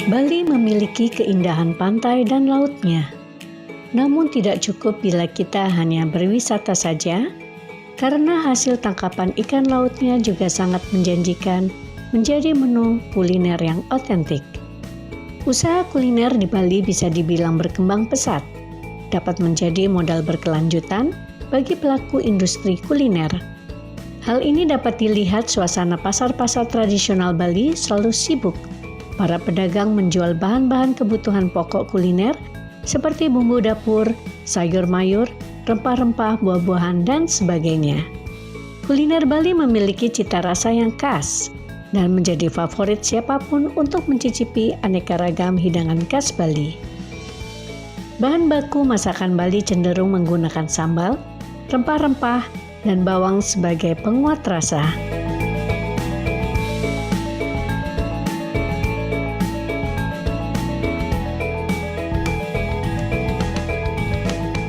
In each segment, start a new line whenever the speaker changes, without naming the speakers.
Bali memiliki keindahan pantai dan lautnya. Namun tidak cukup bila kita hanya berwisata saja, karena hasil tangkapan ikan lautnya juga sangat menjanjikan menjadi menu kuliner yang otentik. Usaha kuliner di Bali bisa dibilang berkembang pesat, dapat menjadi modal berkelanjutan bagi pelaku industri kuliner. Hal ini dapat dilihat suasana pasar-pasar tradisional Bali selalu sibuk. Para pedagang menjual bahan-bahan kebutuhan pokok kuliner seperti bumbu dapur, sayur mayur, rempah-rempah, buah-buahan, dan sebagainya. Kuliner Bali memiliki cita rasa yang khas dan menjadi favorit siapapun untuk mencicipi aneka ragam hidangan khas Bali. Bahan baku masakan Bali cenderung menggunakan sambal, rempah-rempah, dan bawang sebagai penguat rasa.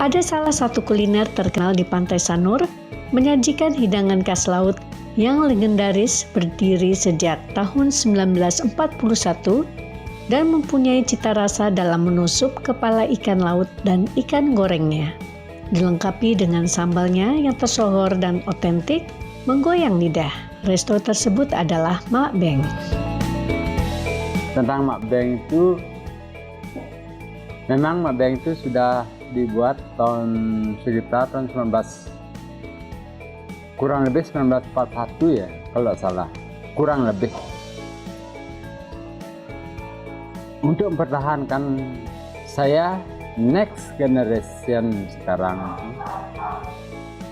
Ada salah satu kuliner terkenal di Pantai Sanur menyajikan hidangan khas laut yang legendaris berdiri sejak tahun 1941 dan mempunyai cita rasa dalam menu sup kepala ikan laut dan ikan gorengnya. Dilengkapi dengan sambalnya yang tersohor dan otentik, menggoyang lidah. Resto tersebut adalah Mak Beng.
Tentang Mak Beng itu, memang Mak Beng itu sudah dibuat sekitar tahun 1941 ya, kalau tidak salah, kurang lebih. Untuk mempertahankan saya next generation sekarang,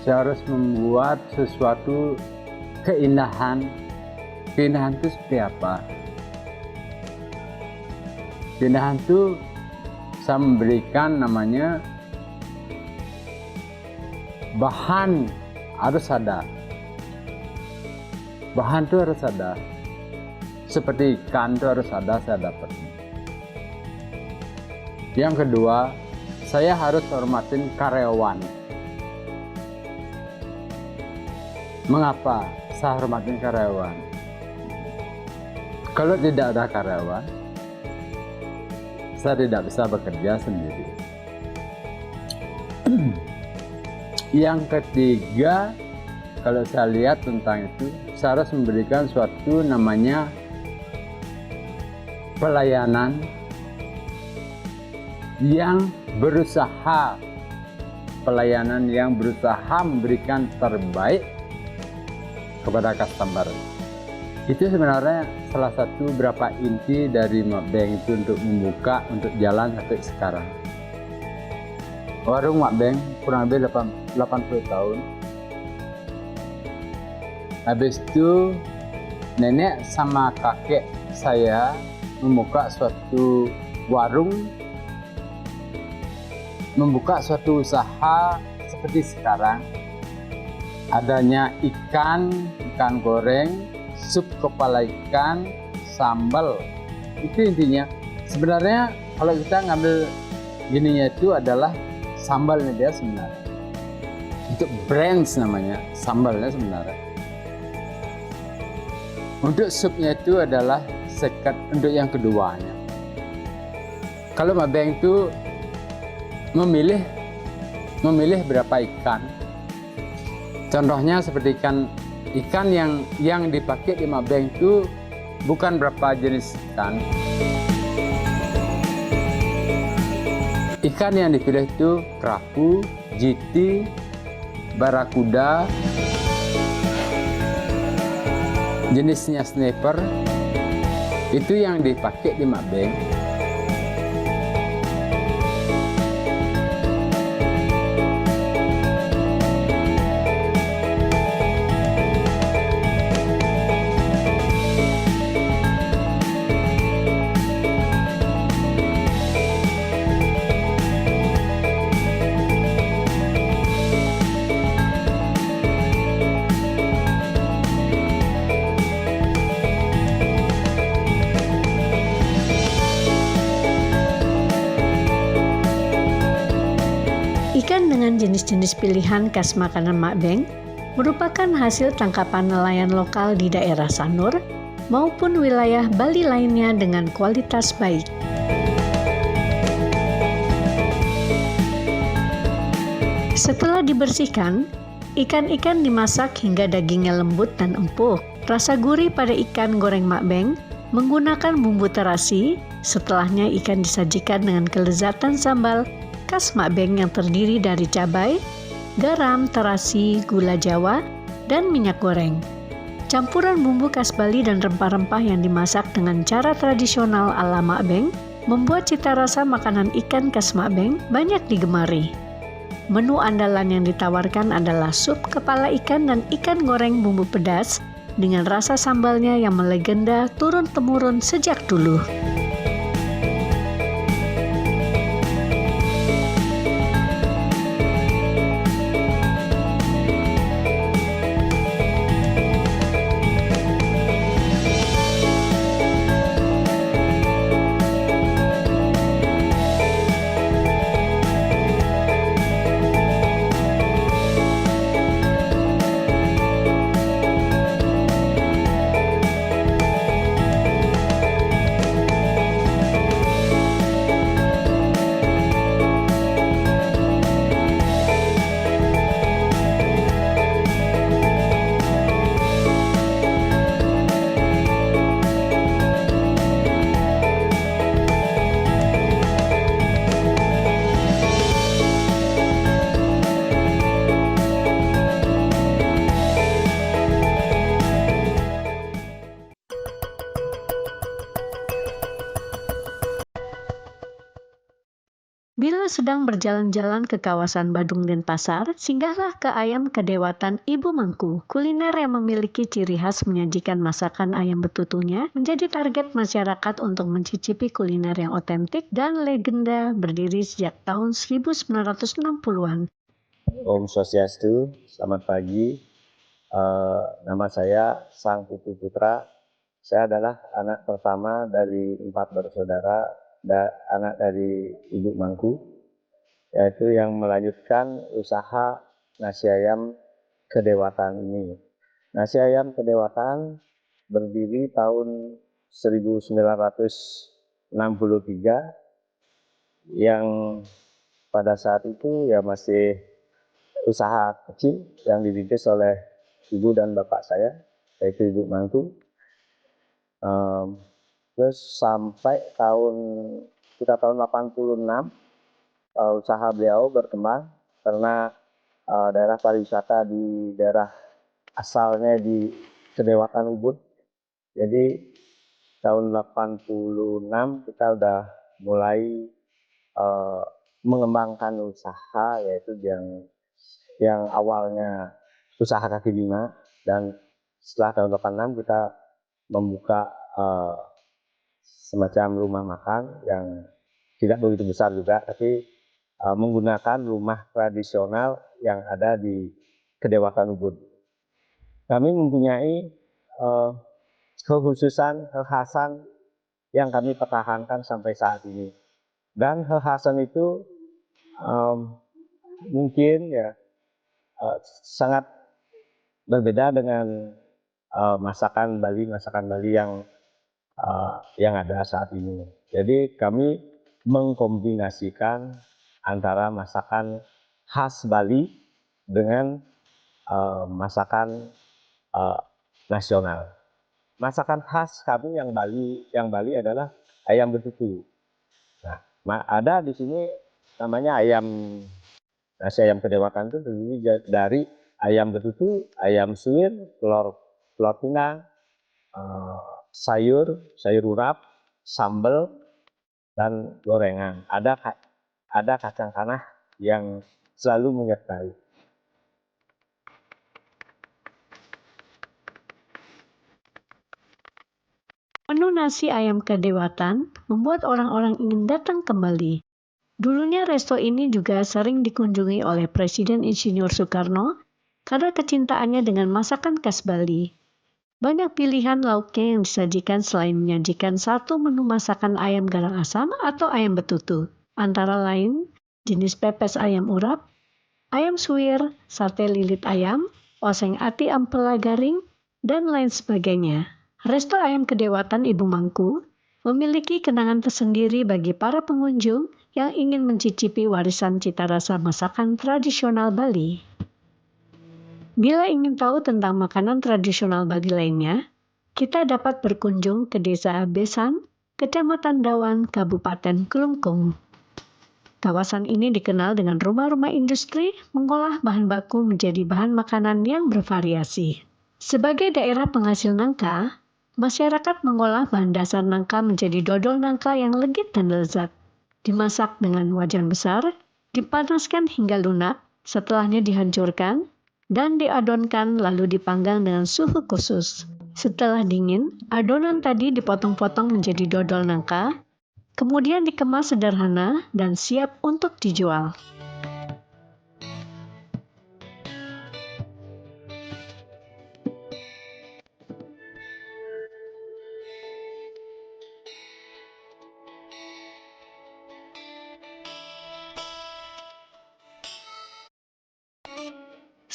saya harus membuat sesuatu keindahan. Keindahan itu seperti apa? Keindahan itu saya memberikan namanya bahan harus ada. Bahan itu harus ada. Seperti ikan itu harus ada, saya dapat. Yang kedua, saya harus hormatin karyawan. Mengapa saya hormatin karyawan? Kalau tidak ada karyawan, saya tidak bisa bekerja sendiri. Yang ketiga, kalau saya lihat tentang itu, saya harus memberikan suatu namanya pelayanan yang berusaha, memberikan terbaik kepada customer. Itu sebenarnya salah satu berapa inti dari Mak Beng itu untuk membuka, untuk jalan sampai sekarang. Warung Mak Beng kurang lebih 80 tahun. Habis itu nenek sama kakek saya membuka suatu warung, membuka suatu usaha seperti sekarang. Adanya ikan goreng, sup kepala ikan, sambal. Itu intinya. Sebenarnya kalau kita ngambil gininya itu adalah sambalnya dia sebenarnya. Untuk brands namanya, sambalnya sebenarnya. Untuk supnya itu adalah sekat untuk yang keduanya. Kalau Mak Beng itu memilih berapa ikan. Contohnya seperti ikan yang dipakai di Mak Beng itu bukan berapa jenis ikan. Ikan yang dipilih itu kerapu, jiti, barakuda, jenisnya snapper, itu yang dipakai di Mak Beng.
Ikan dengan jenis-jenis pilihan khas makanan Mak Beng merupakan hasil tangkapan nelayan lokal di daerah Sanur maupun wilayah Bali lainnya dengan kualitas baik. Setelah dibersihkan, ikan-ikan dimasak hingga dagingnya lembut dan empuk. Rasa gurih pada ikan goreng makbeng menggunakan bumbu terasi. Setelahnya ikan disajikan dengan kelezatan sambal khas makbeng yang terdiri dari cabai, garam, terasi, gula jawa, dan minyak goreng. Campuran bumbu khas Bali dan rempah-rempah yang dimasak dengan cara tradisional ala makbeng membuat cita rasa makanan ikan khas makbeng banyak digemari. Menu andalan yang ditawarkan adalah sup kepala ikan dan ikan goreng bumbu pedas dengan rasa sambalnya yang melegenda turun-temurun sejak dulu. Bila sedang berjalan-jalan ke kawasan Badung Denpasar, singgahlah ke Ayam Kedewatan Ibu Mangku. Kuliner yang memiliki ciri khas menyajikan masakan ayam betutunya menjadi target masyarakat untuk mencicipi kuliner yang otentik dan legenda berdiri sejak tahun 1960-an.
Om Swastiastu, selamat pagi. Nama saya Sang Putu Putra. Saya adalah anak pertama dari 4 bersaudara, anak dari Ibu Mangku, yaitu yang melanjutkan usaha nasi ayam Kedewatan ini. Nasi ayam Kedewatan berdiri tahun 1963, yang pada saat itu ya masih usaha kecil yang dirintis oleh ibu dan bapak saya, yaitu Ibu Mangku. Terus sampai tahun 86, usaha beliau berkembang karena daerah pariwisata di daerah asalnya di Kedewatan Ubud. Jadi tahun 86 kita udah mulai mengembangkan usaha, yaitu yang awalnya usaha kaki lima, dan setelah tahun 86 kita membuka semacam rumah makan yang tidak begitu besar juga, tapi menggunakan rumah tradisional yang ada di Kedewatan Ubud. Kami mempunyai kekhasan yang kami pertahankan sampai saat ini. Dan kekhasan itu mungkin ya sangat berbeda dengan masakan Bali yang ada saat ini. Jadi kami mengkombinasikan antara masakan khas Bali dengan masakan nasional. Masakan khas kami yang Bali adalah ayam betutu. Nah, ada di sini namanya nasi ayam Kedewatan itu terdiri dari ayam betutu, ayam suwir, telur pinang, sayur urap, sambal, dan gorengan. Ada kacang tanah yang selalu menyertai.
Menu nasi ayam Kedewatan membuat orang-orang ingin datang kembali. Dulunya resto ini juga sering dikunjungi oleh Presiden Insinyur Soekarno karena kecintaannya dengan masakan khas Bali. Banyak pilihan lauknya yang disajikan selain menyajikan satu menu masakan ayam garang asam atau ayam betutu, antara lain jenis pepes ayam urap, ayam suwir, sate lilit ayam, oseng ati ampela garing, dan lain sebagainya. Resto Ayam Kedewatan Ibu Mangku memiliki kenangan tersendiri bagi para pengunjung yang ingin mencicipi warisan cita rasa masakan tradisional Bali. Bila ingin tahu tentang makanan tradisional Bali lainnya, kita dapat berkunjung ke Desa Besan, Kecamatan Dawan, Kabupaten Kelungkung. Kawasan ini dikenal dengan rumah-rumah industri mengolah bahan baku menjadi bahan makanan yang bervariasi. Sebagai daerah penghasil nangka, masyarakat mengolah bahan dasar nangka menjadi dodol nangka yang legit dan lezat. Dimasak dengan wajan besar, dipanaskan hingga lunak, setelahnya dihancurkan, dan diadonkan lalu dipanggang dengan suhu khusus. Setelah dingin, adonan tadi dipotong-potong menjadi dodol nangka, kemudian dikemas sederhana dan siap untuk dijual.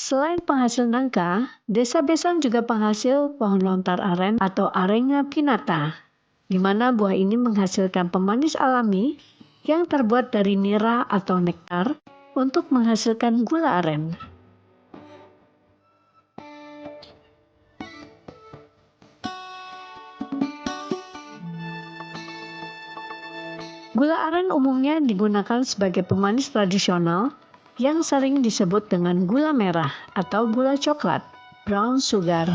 Selain penghasil nangka, Desa Besan juga penghasil pohon lontar aren atau Arenga pinnata, di mana buah ini menghasilkan pemanis alami yang terbuat dari nira atau nektar untuk menghasilkan gula aren. Gula aren umumnya digunakan sebagai pemanis tradisional yang sering disebut dengan gula merah atau gula coklat, brown sugar.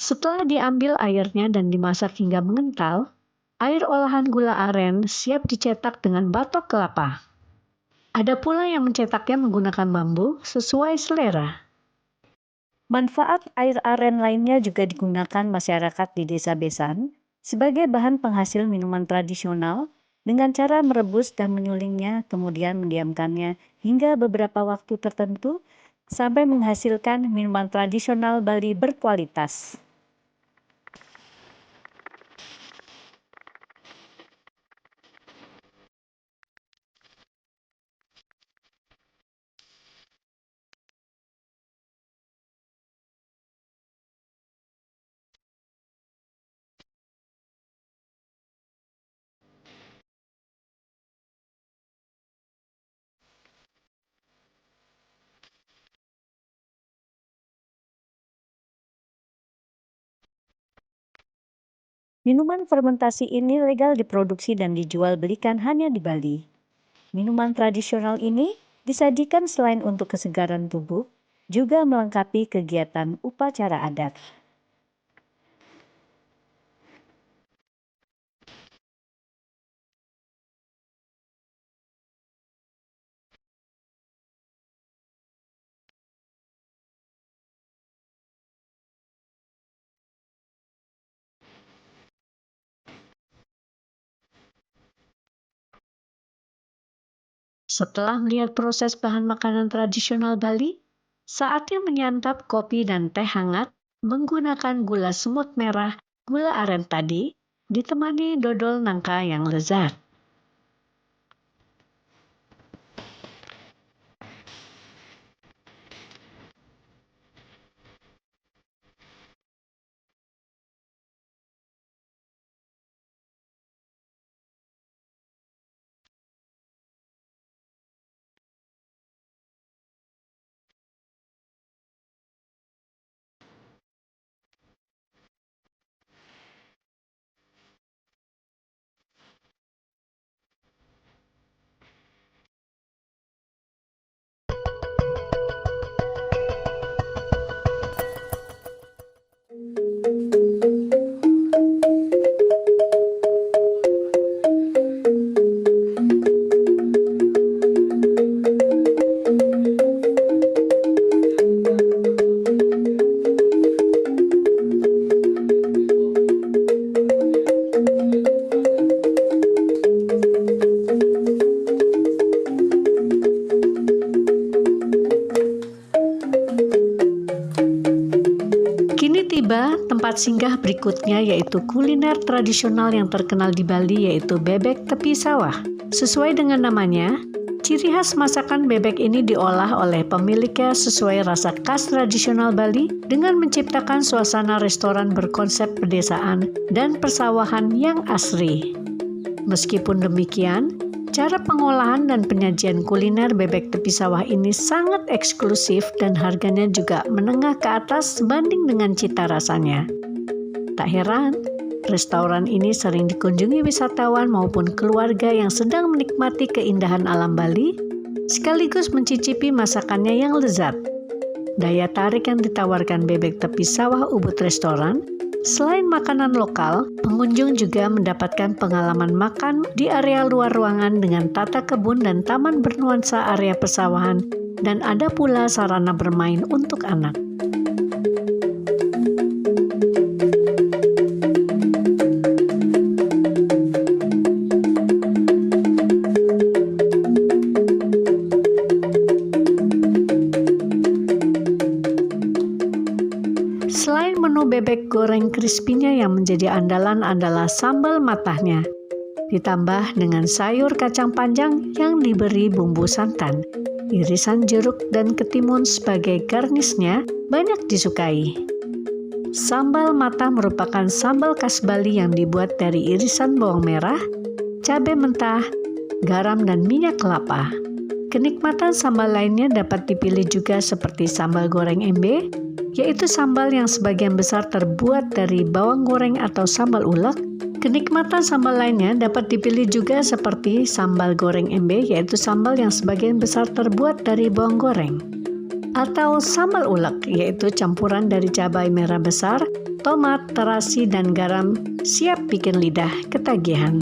Setelah diambil airnya dan dimasak hingga mengental, air olahan gula aren siap dicetak dengan batok kelapa. Ada pula yang mencetaknya menggunakan bambu sesuai selera. Manfaat air aren lainnya juga digunakan masyarakat di Desa Besan sebagai bahan penghasil minuman tradisional dengan cara merebus dan menyulingnya, kemudian mendiamkannya hingga beberapa waktu tertentu sampai menghasilkan minuman tradisional Bali berkualitas. Minuman fermentasi ini legal diproduksi dan dijual belikan hanya di Bali. Minuman tradisional ini disajikan selain untuk kesegaran tubuh, juga melengkapi kegiatan upacara adat. Setelah melihat proses bahan makanan tradisional Bali, saatnya menyantap kopi dan teh hangat menggunakan gula semut merah, gula aren tadi, ditemani dodol nangka yang lezat. Tiba tempat singgah berikutnya yaitu kuliner tradisional yang terkenal di Bali yaitu bebek tepi sawah. Sesuai dengan namanya, ciri khas masakan bebek ini diolah oleh pemiliknya sesuai rasa khas tradisional Bali dengan menciptakan suasana restoran berkonsep pedesaan dan persawahan yang asri. Meskipun demikian, cara pengolahan dan penyajian kuliner bebek tepi sawah ini sangat eksklusif dan harganya juga menengah ke atas sebanding dengan cita rasanya. Tak heran, restoran ini sering dikunjungi wisatawan maupun keluarga yang sedang menikmati keindahan alam Bali, sekaligus mencicipi masakannya yang lezat. Daya tarik yang ditawarkan bebek tepi sawah Ubud Restoran, selain makanan lokal, pengunjung juga mendapatkan pengalaman makan di area luar ruangan dengan tata kebun dan taman bernuansa area persawahan, dan ada pula sarana bermain untuk anak. Selain menu bebek goreng crispy-nya yang menjadi andalan adalah sambal matahnya, ditambah dengan sayur kacang panjang yang diberi bumbu santan, irisan jeruk dan ketimun sebagai garnisnya banyak disukai. Sambal matah merupakan sambal khas Bali yang dibuat dari irisan bawang merah, cabai mentah, garam dan minyak kelapa. Kenikmatan sambal lainnya dapat dipilih juga seperti sambal goreng embe, yaitu sambal yang sebagian besar terbuat dari bawang goreng atau sambal ulek. Kenikmatan sambal lainnya dapat dipilih juga seperti sambal goreng embe, yaitu sambal yang sebagian besar terbuat dari bawang goreng. Atau sambal ulek, yaitu campuran dari cabai merah besar, tomat, terasi, dan garam, siap bikin lidah ketagihan.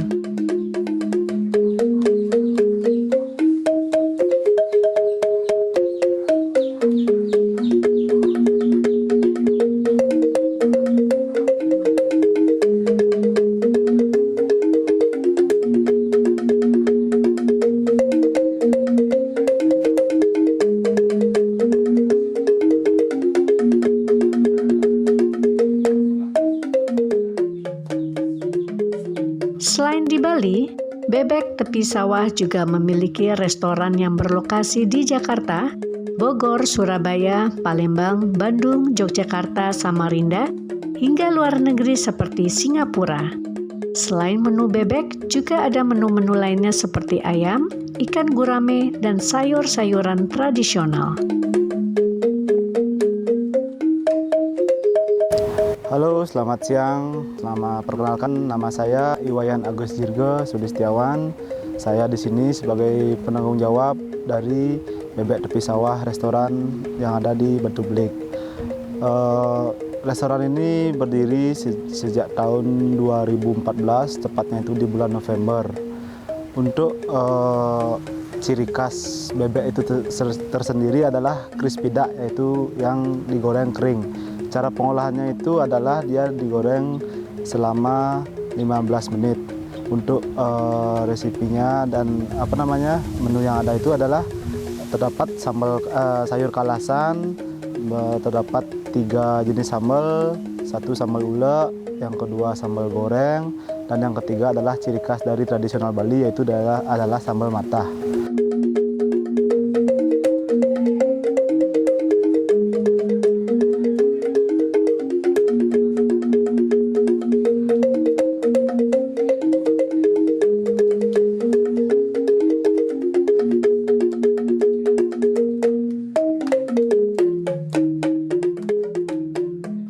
Selain di Bali, bebek tepi sawah juga memiliki restoran yang berlokasi di Jakarta, Bogor, Surabaya, Palembang, Bandung, Yogyakarta, Samarinda, hingga luar negeri seperti Singapura. Selain menu bebek, juga ada menu-menu lainnya seperti ayam, ikan gurame, dan sayur-sayuran tradisional.
Halo, selamat siang. Perkenalkan, nama saya Iwayan Agus Dirga Sulistiawan. Saya di sini sebagai penanggung jawab dari Bebek Tepi Sawah restoran yang ada di Batu Belik. Restoran ini berdiri sejak tahun 2014, tepatnya itu di bulan November. Untuk ciri khas bebek itu tersendiri adalah crispy duck, yaitu yang digoreng kering. Cara pengolahannya itu adalah dia digoreng selama 15 menit. Untuk resipinya dan menu yang ada itu adalah terdapat sayur kalasan, terdapat 3 jenis sambal, 1 sambal ulek, yang kedua sambal goreng, dan yang ketiga adalah ciri khas dari tradisional Bali, yaitu adalah sambal matah.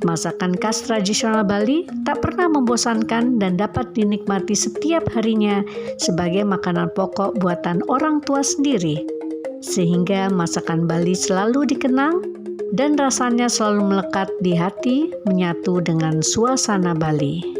Masakan khas tradisional Bali tak pernah membosankan dan dapat dinikmati setiap harinya sebagai makanan pokok buatan orang tua sendiri. Sehingga masakan Bali selalu dikenang dan rasanya selalu melekat di hati, menyatu dengan suasana Bali.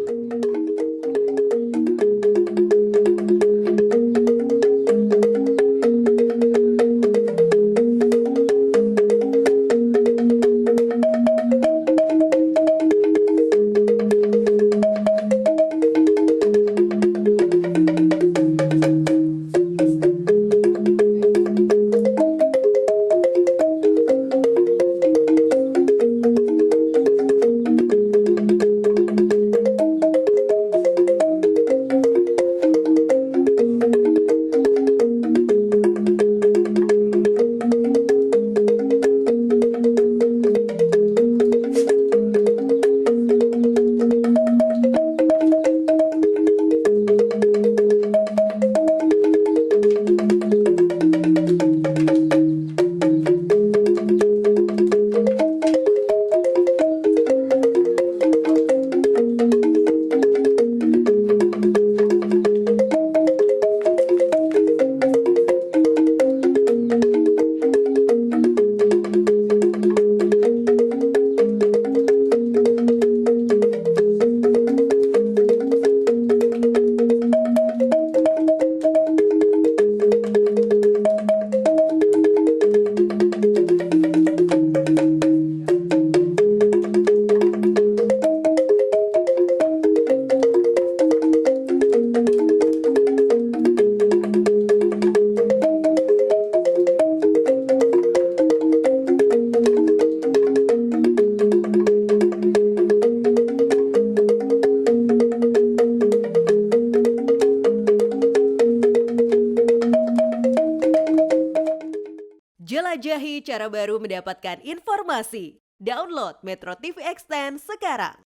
ini cara baru mendapatkan informasi. Download Metro TV Extend sekarang.